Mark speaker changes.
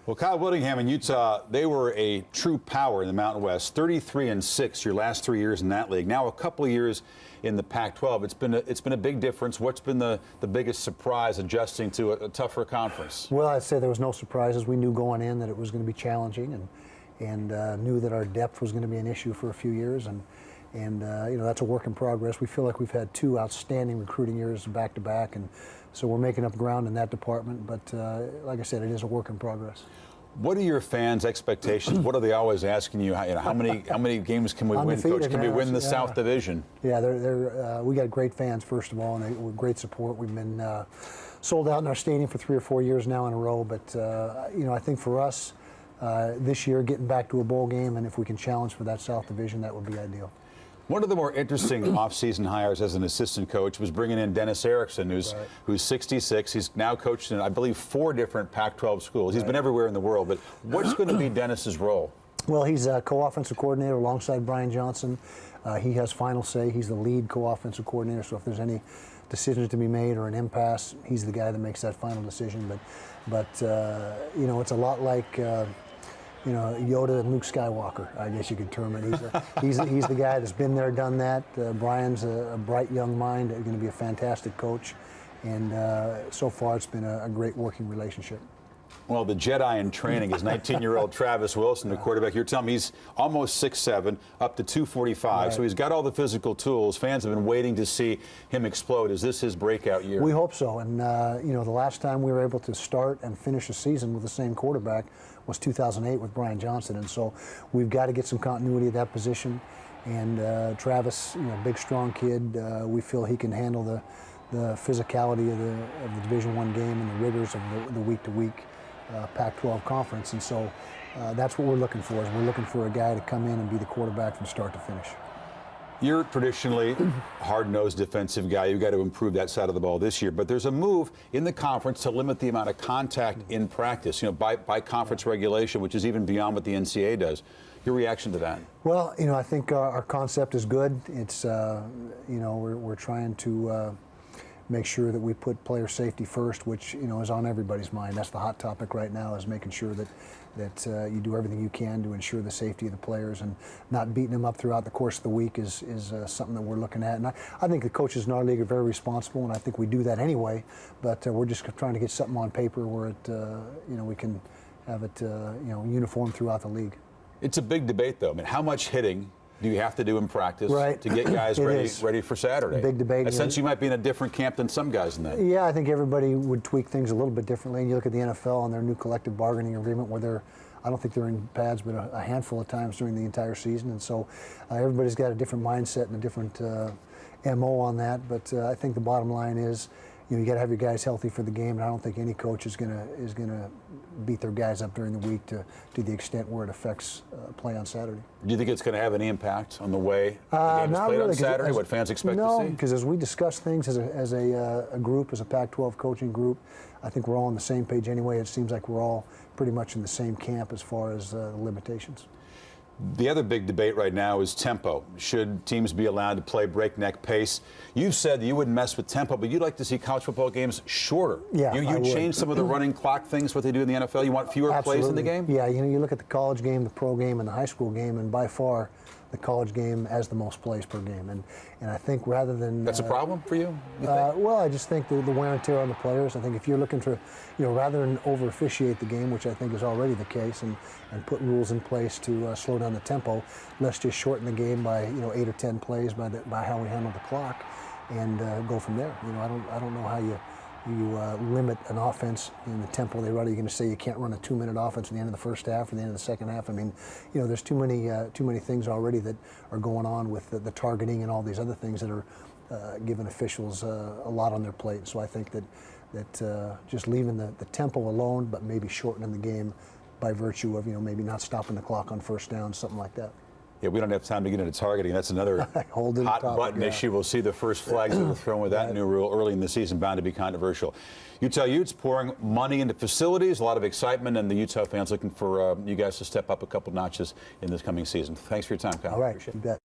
Speaker 1: Well, Kyle Whittingham in Utah, they were a true power in the Mountain West. 33-6 your last 3 years in that league. Now a couple of years in the Pac-12. It's been a big difference. What's been the biggest surprise adjusting to a tougher conference?
Speaker 2: Well, I'd say there was no surprises. We knew going in that it was going to be challenging, and knew that our depth was going to be an issue for a few years. And you know, that's a work in progress. We feel like we've had two outstanding recruiting years back to back, and so we're making up ground in that department. But like I said, it is a work in progress.
Speaker 1: What are your fans' expectations? What are they always asking you? How many games can we win, Coach? Can we win the South Division?
Speaker 2: Yeah, we got great fans, first of all, and we're great support. We've been sold out in our stadium for 3 or 4 years now in a row. But you know, I think for us this year, getting back to a bowl game, and if we can challenge for that South Division, that would be ideal.
Speaker 1: One of the more interesting offseason hires as an assistant coach was bringing in Dennis Erickson, who's 66. He's now coached in, I believe, 4 different Pac-12 schools. He's been everywhere in the world. But what's going to be Dennis's role?
Speaker 2: Well, he's a co-offensive coordinator alongside Brian Johnson. He has final say. He's the lead co-offensive coordinator. So if there's any decisions to be made or an impasse, he's the guy that makes that final decision. But you know, it's a lot like you know, Yoda and Luke Skywalker, I guess you could term it. He's the guy that's been there, done that. Brian's a bright young mind, going to be a fantastic coach, and so far it's been a great working relationship.
Speaker 1: Well, the Jedi in training is 19-year-old Travis Wilson, the quarterback. You're telling me he's almost 6'7", up to 245, so he's got all the physical tools. Fans have been waiting to see him explode. Is this his breakout year?
Speaker 2: We hope so, and you know, the last time we were able to start and finish a season with the same quarterback was 2008 with Brian Johnson, and so we've got to get some continuity at that position. And Travis, you know, big, strong kid. We feel he can handle the physicality of the Division I game and the rigors of the week-to-week Pac-12 conference, and so that's what we're looking for. Is we're looking for a guy to come in and be the quarterback from start to finish.
Speaker 1: You're traditionally a hard-nosed defensive guy. You've got to improve that side of the ball this year. But there's a move in the conference to limit the amount of contact in practice, you know, by conference regulation, which is even beyond what the NCAA does. Your reaction to that? Well,
Speaker 2: you know, I think our concept is good. It's, you know, we're trying to make sure that we put player safety first, which, you know, is on everybody's mind. That's the hot topic right now, is making sure that you do everything you can to ensure the safety of the players, and not beating them up throughout the course of the week is something that we're looking at. And I think the coaches in our league are very responsible, and I think we do that anyway, but we're just trying to get something on paper where it, you know, we can have it, you know, uniform throughout the league.
Speaker 1: It's a big debate, though. I mean, how much hitting do you have to do in practice to get guys ready for Saturday?
Speaker 2: Big debate.
Speaker 1: I sense you might be in a different camp than some guys in that.
Speaker 2: Yeah, I think everybody would tweak things a little bit differently. And you look at the NFL and their new collective bargaining agreement, where I don't think they're in pads, but a handful of times during the entire season. And so everybody's got a different mindset and a different MO on that. But I think the bottom line is, you know, you got to have your guys healthy for the game, and I don't think any coach is gonna beat their guys up during the week to the extent where it affects play on Saturday.
Speaker 1: Do you think it's going to have any impact on the way the game is played on Saturday? What fans expect to see?
Speaker 2: No, because as we discuss things as a group, as a Pac-12 coaching group, I think we're all on the same page anyway. It seems like we're all pretty much in the same camp as far as the limitations.
Speaker 1: The other big debate right now is tempo. Should teams be allowed to play breakneck pace? You've said that you wouldn't mess with tempo, but you'd like to see college football games shorter.
Speaker 2: Yeah,
Speaker 1: you change some of the running clock things, what they do in the NFL. You want fewer plays in the game?
Speaker 2: Yeah, you know, you look at the college game, the pro game, and the high school game, and by far the college game has the most plays per game. And I think rather than...
Speaker 1: That's a problem for you think?
Speaker 2: Well, I just think the wear and tear on the players. I think if you're looking to, you know, rather than over-officiate the game, which I think is already the case, and put rules in place to slow down the tempo, let's just shorten the game by, you know, 8 or 10 plays by how we handle the clock, and go from there. You know, I don't know how you limit an offense in the tempo they run. Are you going to say you can't run a 2-minute offense at the end of the first half or the end of the second half? I mean, you know, there's too many things already that are going on with the targeting and all these other things that are giving officials a lot on their plate. So I think that just leaving the tempo alone, but maybe shortening the game by virtue of, you know, maybe not stopping the clock on first down, something like that.
Speaker 1: Yeah, we don't have time to get into targeting. That's another hot button issue. We'll see the first flags that are thrown with that new rule early in the season, bound to be controversial. Utah Utes pouring money into facilities, a lot of excitement, and the Utah fans looking for you guys to step up a couple notches in this coming season. Thanks for your time, Kyle.
Speaker 2: All right, you bet.